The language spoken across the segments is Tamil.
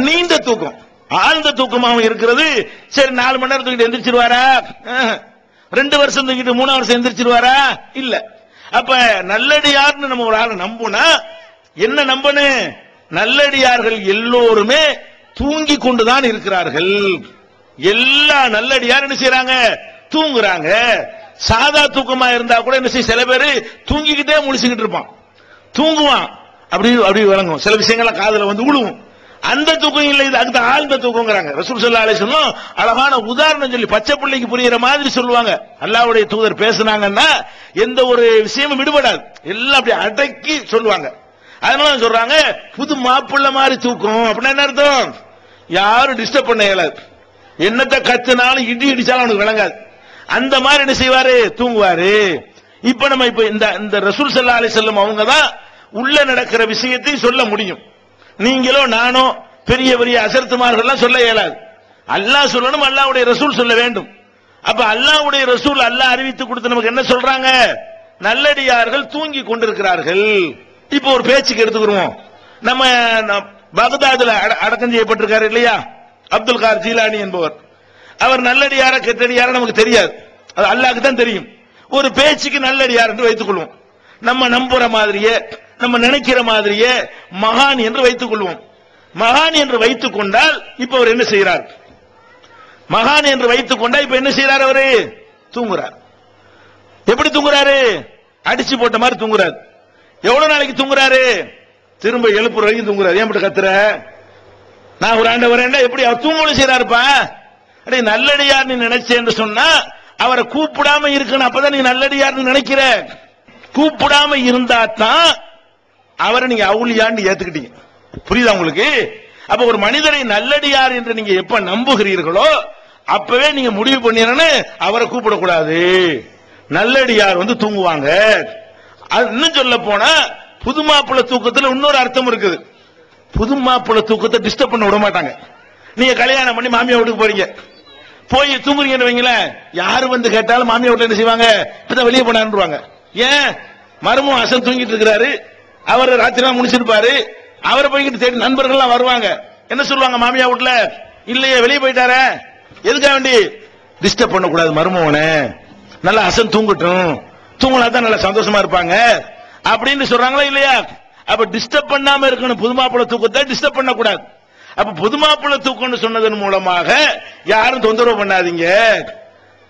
நீண்ட தூக்கம், ஆழ்ந்த தூக்கமாவும் இருக்கிறது. சரி 4 மணி நேரம் தூக்கிட்டு எந்திரிச்சிருவாரா? 2 வருஷம் தூக்கிட்டு 3 வருஷம் எந்திரிச்சிருவாரா? இல்ல. அப்ப நல்லடியார்னு நம்ம ஒரு ஆளை நம்புனா என்ன நம்பணும்? நல்லடியார்கள் எல்லோருமே தூங்கி கொண்டுதான் இருக்கிறார்கள். எல்லா நல்லடியார் என்ன செய்யறாங்க? தூங்குறாங்க. சாதா தூக்கமா இருந்தா கூட என்ன செய்ய, சில பேரு தூங்கிக்கிட்டே முழிச்சுக்கிட்டு இருப்பான், தூங்குவான், அப்படி அப்படி விளங்கும், சில விஷயங்கள்லாம் காதுல வந்து விழுவும். அந்த தூக்கம் இல்லை, இது அதுக்கு ஆழ்ந்த தூக்கம்ங்கறாங்க. ரசூல் ஸல்லல்லாஹு அலைஹி வஸல்லம் அழகான உதாரணம் சொல்லி பச்சை பிள்ளைக்கு புரியுற மாதிரி சொல்லுவாங்க. அல்லாஹ்வுடைய தூதர் பேசுனாங்கன்னா எந்த ஒரு விஷயமும் விடுபடாது, எல்லாம் அப்படி அடக்கி சொல்லுவாங்க. அதனால சொல்றாங்க புது மாப்பிள்ளை மாதிரி தூக்கம். அப்படின்னா என்ன அர்த்தம்? யாரும் டிஸ்டர்ப் பண்ண இயலாது, என்னத்தை கத்துனாலும் இடி இடிச்சாலும் அவனுக்கு விளங்காது. அந்த மாதிரி என்ன செய்வாரு? தூங்குவாரு. இப்ப நம்ம இந்த ரசூல் ஸல்லல்லாஹு அலைஹி வஸல்லம் அவங்க தான் உள்ள நடக்கிற விஷயத்தை சொல்ல முடியும். நீங்களோ நானோ பெரிய பெரிய அசர்த்துமார்கள் சொல்ல இயலாது. அல்லாஹ் சொல்லணும், அல்லாஹ்வுடைய ரசூல் சொல்ல வேண்டும். அப்ப அல்லாஹ்வுடைய ரசூல் அல்லாஹ் அறிவித்து கொடுத்து நமக்கு என்ன சொல்றாங்க? நல்லடியார்கள் தூங்கி கொண்டிருக்கிறார்கள். இப்போ ஒரு பேச்சுக்கு எடுத்துக்கிறோம். நம்ம பகதாதுல அடக்கம் செய்யப்பட்டிருக்காரு இல்லையா, அப்துல் கார் ஜீலானி என்பவர். அவர் நல்லடியார கெட்டடியார நமக்கு தெரியாது, அது அல்லாஹ்க்கு தான் தெரியும். ஒரு பேச்சுக்கு நல்லடியார் என்று வைத்துக் கொள்வோம். நம்ம நம்புற மாதிரியே, நம்ம நினைக்கிற மாதிரியே மகான் என்று வைத்துக் கொள்வோம். மகான் என்று வைத்துக் கொண்டால் இப்ப அவர் என்ன செய்யறார்? மகான் என்று வைத்துக் கொண்டா இப்ப என்ன செய்யறார்? அவரு தூங்குறார். எப்படி தூங்குறாரு? அடிச்சு போட்ட மாதிரி தூங்குறாரு. எவ்வளவு நாளைக்கு தூங்குறாரு? திரும்ப எழுப்புற வரைக்கும் தூங்குறாரு. ஏன் இப்படி கத்துற? நான் ஒரு ஆண்ட வரேன், எப்படி அவர் தூங்கணும் செய்யறாருப்பா? அடே நல்லடியார் நீ நினைச்சேன்னு சொன்னா அவரை கூப்பிடாம இருக்கணும், அப்பதான் நீ நல்லடியார்னு நினைக்கிற. கூப்பிடாம இருந்தா தான் அவரை நீங்க அவுளியான்னு ஏத்துக்கிட்டீங்க. புரியுதா உங்களுக்கு? அப்ப ஒரு மனிதரை நல்லடியார் என்று நீங்க எப்ப நம்புகிறீர்களோ அப்பவே நீங்க முடிவு பண்ணீங்கன்னு அவரை கூப்பிடக்கூடாது. நல்லடியார் வந்து தூங்குவாங்க. இன்னும் சொல்ல போனா புது மாப்பிள்ளை தூக்கத்துல இன்னொரு அர்த்தம் இருக்குது. புது மாப்பிள்ளை தூக்கத்தை டிஸ்டர்ப் பண்ண விட மாட்டாங்க. நீங்க கல்யாணம் பண்ணி மாமியா வீட்டுக்கு போறீங்க, போய் தூங்குறீங்கன்னு வைங்களேன், யாரு வந்து கேட்டாலும் மாமியா வீட்டுல என்ன செய்வாங்க? இப்பதான் வெளியே போனாருவாங்க. ஏன்? மருமகன் அசல் தூங்கிட்டு இருக்கிறாரு, அவர் ராத்திரி முடிச்சிருப்பாரு, அவரை போய்கிட்டு தேடி நண்பர்கள்லாம் வருவாங்க. என்ன சொல்லுவாங்க? மாமியா வீட்டுல இல்லையே, வெளியே போயிட்டார. எதுக்காக வேண்டி? டிஸ்டர்ப் பண்ணக்கூடாது மருமகனை, நல்லா அசல் தூங்கட்டும், தூங்கினா தான் நல்லா சந்தோஷமா இருப்பாங்க அப்படின்னு சொல்றாங்களா இல்லையா? அப்ப டிஸ்டர்ப் பண்ணாம இருக்கணும். புது மாப்பிள்ளை தூக்கத்தை டிஸ்டர்ப் பண்ணக்கூடாது. அப்ப புது மாப்பிள்ளை தூக்கம்னு சொன்னதன் மூலமாக யாரும் தொந்தரவு பண்ணாதீங்க,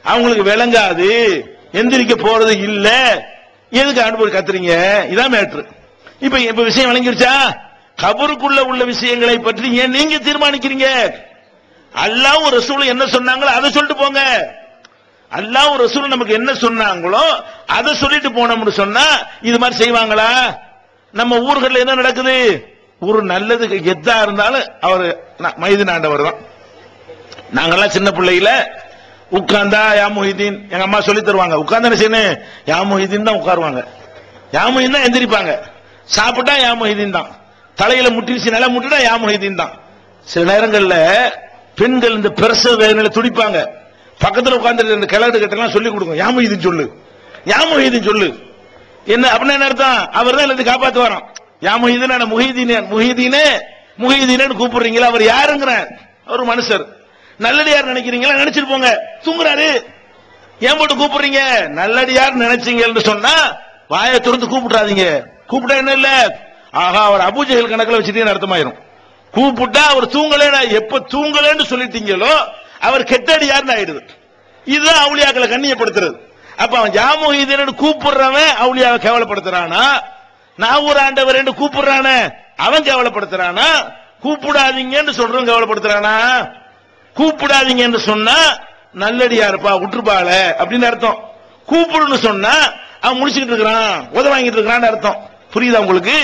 அவங்களுக்கு விளங்காது, எந்திரிக்க போறது இல்ல, எதுக்கு அனுபவம் கத்துறீங்க? இதான் மேட்ரு. இப்ப விஷயம் விளங்கிருச்சா? கபருக்குள்ள உள்ள விஷயங்களை பற்றி ஏன் நீங்க தீர்மானிக்கிறீங்க? அல்லாஹ் ரசூல் என்ன சொன்னாங்களோ அதை சொல்லிட்டு போங்க. அல்லாஹ் ரசூல் நமக்கு என்ன சொன்னாங்களோ அதை சொல்லிட்டு போனோம்னு சொன்னா இது மாதிரி செய்வாங்களா? நம்ம ஊர்களில் என்ன நடக்குது? ஒரு நல்லதுக்கு எதா இருந்தாலும் அவர் மைதீன் ஆண்டவர் தான். நாங்கெல்லாம் சின்ன பிள்ளையில உட்கார்ந்தா யா முஹிதீன், எங்க அம்மா சொல்லி தருவாங்க. உட்கார்ந்தா என்ன செய்யணும்? யா முஹிதீன் தான் உட்காருவாங்க, யா முஹிதீன் தான் எந்திரிப்பாங்க. சாப்பிட்டா யா முஹிதீன் தான், தலையில முட்டிச்சு நில முட்டிட்டா யா முஹிதீன் தான். சில நேரங்கள்ல பெண்கள் இந்த பிரசவ வேதனையில துடிப்பாங்க, பக்கத்துல உட்கார்ந்து இந்த கிழடு கட்டெல்லாம் சொல்லி கொடுக்கும், யா முஹிதீன் சொல்லு, யா முஹிதீன் சொல்லு. என்ன அப்படின்னா என்ன அர்த்தம்? அவர் தான் எல்லாத்தையும் காப்பாத்து வரோம். யா முஹிதீன் முஹிதீனே முஹிதீனே முஹிதீனேன்னு கூப்பிடுறீங்களா? அவர் யாருங்கிற? அவர் மனுஷர். நல்லடியார் நினைக்கிறீங்களா? நினைச்சிட்டு போங்க. தூங்குறாரு, ஏன் போட்டு கூப்பிடுறீங்க? நல்லடியார் நினைச்சீங்கன்னு சொன்னா வாயை திறந்து கூப்பிடாதீங்க. கூப்பிட்டா என்ன இல்ல, ஆஹா அவர் அபூஜஹல் கணக்குல வச்சுட்டீங்கன்னு அர்த்தமாயிரும். கூப்பிட்டா அவர் தூங்கல, எப்ப தூங்கலன்னு சொல்லிட்டீங்களோ அவர் கெட்டடியார்னு ஆயிடுது. இதுதான் அவுளியாக்களை கண்ணியப்படுத்துறது. அப்ப அவன் யா முஹிதீன் கூப்பிடுறவன் அவுளியாவை கேவலப்படுத்துறானா? நாவூர் ஆண்டவர் என்று கூப்பிடுறானே அவன் கேவலப்படுத்துறானா? கூப்பிடாதீங்கன்னு சொல்றவன் கேவலப்படுத்துறானா? கூப்பிடாதீங்க என்று சொன்னா நல்லடியாருப்பா விட்டுருப்பாள அப்படின்னு அர்த்தம். கூப்பிடுன்னு சொன்னா அவன் முடிச்சுக்கிட்டு இருக்கிறான், உத வாங்கிட்டு இருக்கிறான்னு அர்த்தம். புரியுதா உங்களுக்கு?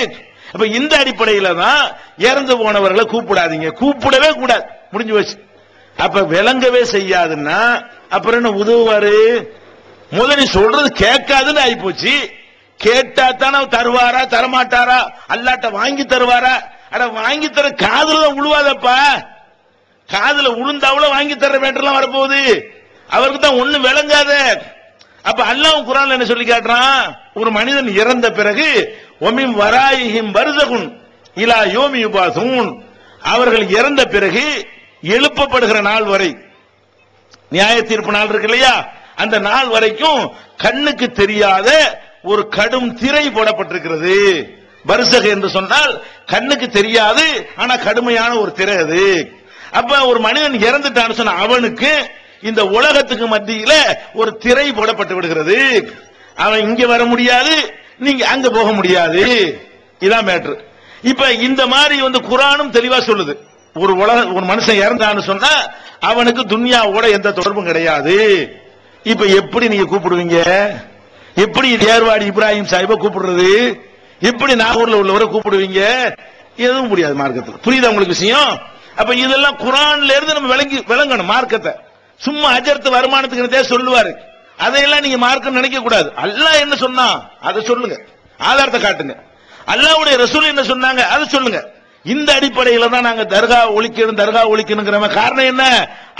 அப்ப இந்த அடிப்படையில தான் இறந்து போனவர்களை கூப்பிடாதீங்க, கூப்பிடவே கூடாது, முடிஞ்சு வச்சு. அப்ப விளங்கவே செய்யாதுன்னா அப்புறம் என்ன உதவுவாரு? முதல்ல சொல்றது கேட்காதுன்னு ஆகி போச்சு. கேட்டா தானே தருவாரா தரமாட்டாரா? அல்லாட்ட வாங்கி தருவாரா? அட வாங்கி தர காதுல தான் உழுவாதப்பா, காதுல உளுந்தாவுல வாங்கி தர வேண்டெல்லாம் வரப்போகுது, அவருக்கு தான் ஒண்ணு விளங்காத. அப்ப அல்லாஹ் குர்ஆன்ல என்ன சொல்லி காட்டுறான்? ஒரு மனிதன் இறந்த பிறகு ஒமின் வராயிஹிம் பர்ஸகுன் இலா யௌமி யுபாஸூன், அவர்கள் இறந்த பிறகு எழுப்பப்படுகிற நாள் வரை, நியாய தீர்ப்பு நாள் இருக்கு இல்லையா, அந்த நாள் வரைக்கும் கண்ணுக்கு தெரியாத ஒரு கடும் திரை போடப்பட்டிருக்கிறது. பர்சக் என்று சொன்னால் கண்ணுக்கு தெரியாது, ஆனா கடுமையான ஒரு திரை அது. அப்ப ஒரு மனிதன் இறந்துட்டான்னு சொன்ன அவனுக்கு இந்த உலகத்துக்கு மத்தியில ஒரு திரை போடப்பட்டு விடுகிறது. அவன் இங்க வர முடியாது, நீங்க அங்க போக முடியாது. இதான் மேட்ரு. இப்ப இந்த மாதிரி குர்ஆனும் தெளிவா சொல்லுது, ஒரு மனுஷன் இறந்தான்னு சொன்னா அவனுக்கு துன்யாவோட எந்த தொடர்பும் கிடையாது. இப்ப எப்படி நீங்க கூப்பிடுவீங்க? எப்படி ஏர்வாடி இப்ராஹிம் சாஹிபை கூப்பிடுறது? எப்படி நாகூர்ல உள்ளவரை கூப்பிடுவீங்க? எதுவும் முடியாது மார்க்கத்தில். புரியுதா உங்களுக்கு விஷயம்? அப்ப இதெல்லாம் குர்ஆன்ல இருந்து நம்ம விளங்கணும் மார்க்கத்தை. சும்மா அஜர்த்து வருமானத்துக்கு சொல்லுவாரு, அதையெல்லாம் நீங்க மார்க்கம் நினைக்க கூடாது. அல்லாஹ் என்ன சொன்னா அதை சொல்லுங்க, ஆதாரத்தை காட்டுங்க. அல்லாஹ்வுடைய ரசூல் என்ன சொன்னாங்க அதை சொல்லுங்க. இந்த அடிப்படையில தான் நாங்க தர்கா ஒழிக்கணுங்கிற காரணம் என்ன?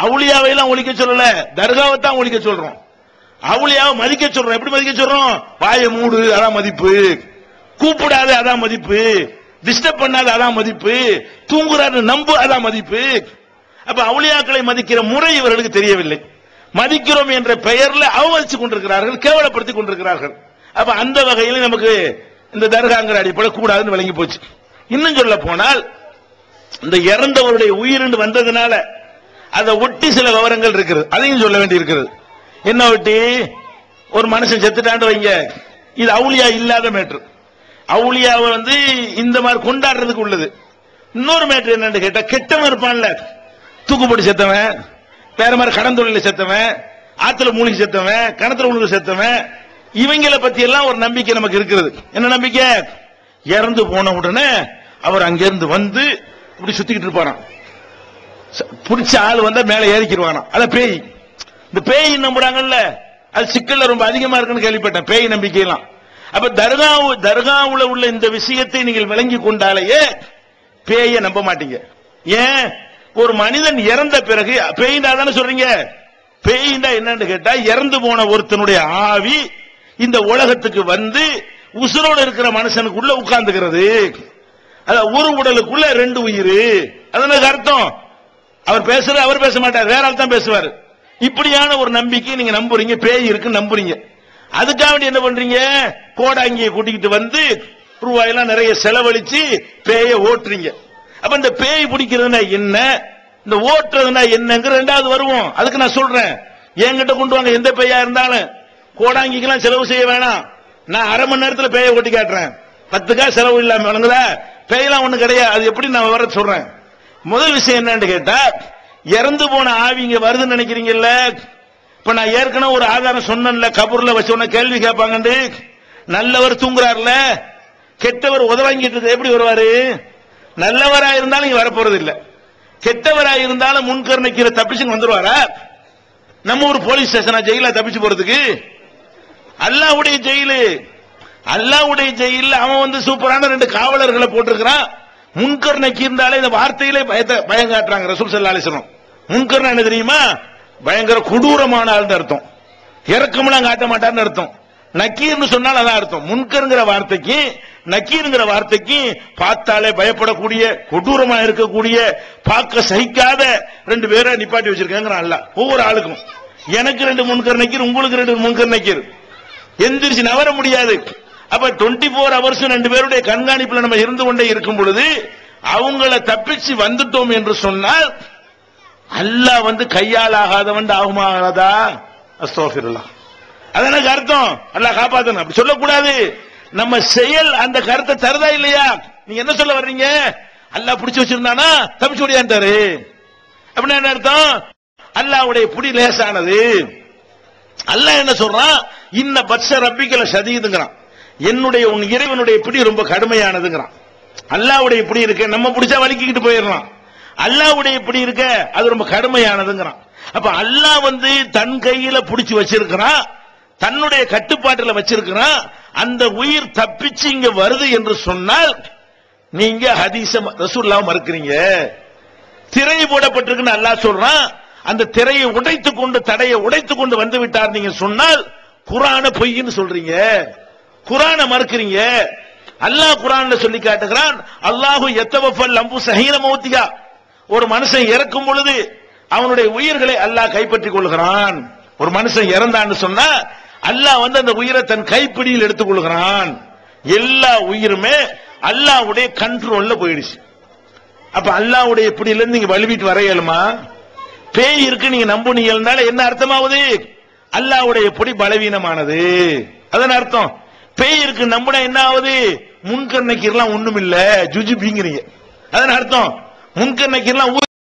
அவுலியாவை எல்லாம் ஒழிக்க சொல்லல, தர்காவை தான் ஒழிக்க சொல்றோம். அவுலியாவை மதிக்க சொல்றோம். எப்படி மதிக்க சொல்றோம்? வாயை மூடு, அதான் மதிப்பு. கூப்பிடாத, அதான் மதிப்பு. டிஸ்டர்ப் பண்ணாத, அதான் மதிப்பு. தூங்குறாரு நம்பு, அதான் மதிப்பு. அப்ப அவுலியாக்களை மதிக்கிற முறை இவர்களுக்கு தெரியவில்லை. மதிக்கிறோம் என்ற பெயர்ல அவமதிச்சு கொண்டிருக்கிறார்கள், கேவலப்படுத்திக் கொண்டிருக்கிறார்கள். அப்ப அந்த வகையில் நமக்கு இந்த தர்காங்கிற அடிப்படை கூடாதுன்னு விளங்கி போச்சு. இன்னும் சொல்ல போனால் இந்த இறந்தவருடைய உயிரின்று வந்ததுனால அதை ஒட்டி சில விவரங்கள் இருக்கிறது, அதையும் சொல்ல வேண்டி இருக்கிறது. என்ன ஒட்டி? ஒரு மனுஷன் செத்துட்டாண்டு வைங்க, இது அவுலியா இல்லாத மேட்ரு. அவுலியாவை இந்த மாதிரி கொண்டாடுறதுக்கு உள்ளது. இன்னொரு மேட்ரு என்னன்னு கேட்டா, கெட்டவன் இருப்பான்ல, தூக்குப்பட்டு செத்தவன், வேற மாதிரி கடன் தொழில செத்தவன், ஆத்துல மூழ்கி செத்தவன், கணத்துல உழுகு செத்தவன், இவங்களை பத்தி எல்லாம் ஒரு நம்பிக்கை நமக்கு இருக்கிறது. என்ன நம்பிக்கை? இறந்து போன உடனே அவர் அங்கிருந்து இப்படி சுத்திக்கிட்டு இருப்பாராம். பிடிச்ச ஆள் வந்தா மேல ஏறிக்கிடுவானா, அத பேய். இந்த பேய் நம்புறாங்கல்ல, அது சிக்கல்ல ரொம்ப அதிகமா இருக்குன்னு கேள்விப்பட்டேன், பேய் நம்பிக்கையெல்லாம். அப்ப தர்காவுல உள்ள இந்த விஷயத்தை நீங்கள் விளங்கி கொண்டாலேயே பேயை நம்ப மாட்டீங்க. ஏன்? ஒரு மனிதன் இறந்த பிறகு பேய்ண்டா தானே சொல்றீங்க. பேய்ண்டா என்னன்னு கேட்டா, இறந்து போன ஒருத்தனுடைய ஆவி இந்த உலகத்துக்கு உசுரோடு இருக்கிற மனுஷனுக்குள்ள உட்கார்ந்துகிறது. ஒரு உடலுக்குள்ள ரெண்டு உயிர். அதனால அர்த்தம், அவர் பேசுற அவர் பேச மாட்டார், வேற ஆள் தான் பேசுவார். இப்படியான ஒரு நம்பிக்கை நீங்க நம்புறீங்க, பேய் இருக்கு நம்புறீங்க. அதுக்காக என்ன பண்றீங்க? கோடாங்கியை கூட்டிக்கிட்டு ரூபாயெல்லாம் நிறைய செலவழிச்சு பேயை ஓட்டுறீங்க. அப்ப இந்த பேய் பிடிக்கிறதுனா என்ன, இந்த ஓட்டுறதுனா என்னங்கிற ரெண்டாவது வருவோம். அதுக்கு நான் சொல்றேன், என்கிட்ட கொண்டு வாங்க எந்த பேயா இருந்தாலும். கோடாங்கிக்கெல்லாம் செலவு செய்ய வேணாம், நான் அரை மணி நேரத்தில் பேயை ஓட்டி காட்டுறேன். 10 செலவு இல்லாம வழங்குதா? பேயெல்லாம் ஒண்ணு கிடையாது. அது எப்படி நான் வர சொல்றேன். முதல் விஷயம் என்னன்னு கேட்டா, இறந்து போன ஆவிங்க வருதுன்னு நினைக்கிறீங்கல்ல. இப்ப நான் ஏற்கனவே ஒரு ஆதாரம் சொன்னேன்ல, கபூர்ல வச்ச கேள்வி கேட்பாங்க. நல்லவர் தூங்குறாருல, கெட்டவர் உதவாங்கிட்டு எப்படி வருவாரு? நல்லவரா இருந்தாலும் இங்க வரப்போறது இல்ல, கெட்டவரா இருந்தாலும் முன்கர்ணிக்கிற தப்பிச்சு வந்துருவாரா? நம்ம ஒரு போலீஸ் ஸ்டேஷனா ஜெயில தப்பிச்சு போறதுக்கு? அல்லாஹ்வுடைய ஜெயிலு, அல்லாஹ்வுடைய ஜெயில அவன் சூப்பரான 2 காவலர்களை போட்டிருக்கிறான். முன்கர் நக்கீர்ந்தாலே இந்த வார்த்தையிலே பயம் காட்டுறாங்க ரசூல் ஸல்லல்லாஹு அலைஹி வஸல்லம். முன்கர்னா என்ன தெரியுமா? பயங்கர கொடூரமான ஆள்னு அர்த்தம், இறக்கமெல்லாம் காட்ட மாட்டார்னு அர்த்தம். நக்கீர்னு சொன்னால் அதான் அர்த்தம். முன்கருங்கிற வார்த்தைக்கு நக்கீருங்கிற வார்த்தைக்கு பார்த்தாலே பயப்படக்கூடிய, கொடூரமா இருக்கக்கூடிய, பார்க்க சகிக்காத 2 பேரை நிப்பாட்டி வச்சிருக்காங்க அல்லாஹ். ஒவ்வொரு ஆளுக்கும் எனக்கு 2 முன்கர் நக்கீர், உங்களுக்கு 2 முன்கர் நக்கீர். எந்திரிச்சு நவர முடியாது. அப்ப 24 hours 2 பேருடைய கண்காணிப்புல நம்ம இருந்து கொண்டே இருக்கும் பொழுது அவங்களை தப்பிச்சு வந்துட்டோம் என்று சொன்னால் அல்லாஹ் கையால் ஆகாதவன் ஆகுமாதா? அஸ்தக்ஃபிருல்லாஹ். அதனால அர்த்தம் அல்லாஹ் காப்பாத்தணும் அப்படி சொல்லக்கூடாது. நம்ம செயல் அந்த கருத்தை தருதா இல்லையா? நீங்க என்ன சொல்ல வர்றீங்க? அல்லாஹ் பிடிச்சு வச்சிருந்தானா தப்பிச்சு ஓடியான்ட்டாரு அப்படின்னா என்ன அர்த்தம்? அல்லாஹ்வுடைய பிடி லேசானது. அல்லாஹ் என்ன சொல்றான்? இன்ன பத்ஸ ரப்பிக்கல ஷதீதுங்கறான், என்னுடைய உன் இறைவனுடைய பிடி ரொம்ப கடுமையானதுங்கறான். அல்லாஹ்வுடைய பிடி இருக்க நம்ம பிடிச்சா வலிக்கிட்டு போயிடலாம், அல்லாஹ்வுடைய பிடி இருக்க அது ரொம்ப கடுமையானதுங்கறான். அப்ப அல்லாஹ் தன் கையில பிடிச்சு வச்சிருக்கிறான், தன்னுடைய கட்டுப்பாட்டில் வச்சிருக்கிறான். அந்த உயிர் தப்பிச்சு இங்க வருது என்று சொன்னால் நீங்க ஹதீஸ ரசூலுல்லாஹ் மறுக்கிறீங்க. திரை போடப்பட்டிருக்குன்னு அல்லாஹ் சொல்றான், அந்த திரையை உடைத்துக் கொண்டு தடையை உடைத்துக் கொண்டு வந்து விட்டார் நீங்க சொன்னால் குர்ஆனை பொய்ன்னு சொல்றீங்க, குர்ஆனை மறுக்கிறீங்க. அல்லாஹ் குர்ஆன்ல சொல்லி காட்டுகிறான், அல்லாஹு யத்தவஃபல் அன்ஃபுஸ ஹீன மௌத்திஹா, ஒரு மனுஷன் இறக்கும் பொழுது அவனுடைய உயிர்களை அல்லாஹ் கைப்பற்றிக் கொள்கிறான். ஒரு மனுஷன் இறந்தான்னு சொன்னா அல்லாஹ் அந்த உயிரை தன் கைப்பிடியில் எடுத்துக் கொள்கிறான். எல்லா உயிருமே அல்லாஹ்வுடைய கண்ட்ரோல்ல போயிடுச்சு. அப்ப அல்லாஹ்வுடைய பிடியில இருந்து நீங்க வழுவிட்டு வர இயலுமா? பேய் இருக்கு நீங்க நம்புனீங்கனால என்ன அர்த்தமாவது? அல்லாஹ்வுடைய பிடி பலவீனமானது. அதன் அர்த்தம் பேய் இருக்கு நம்பினா என்ன ஆகுது? முன்கர் நக்கீர்லாம் ஒண்ணும் இல்ல ஜுஜுபிங்கிறீங்க. அதன் அர்த்தம் முன்கர் நக்கீர்லாம்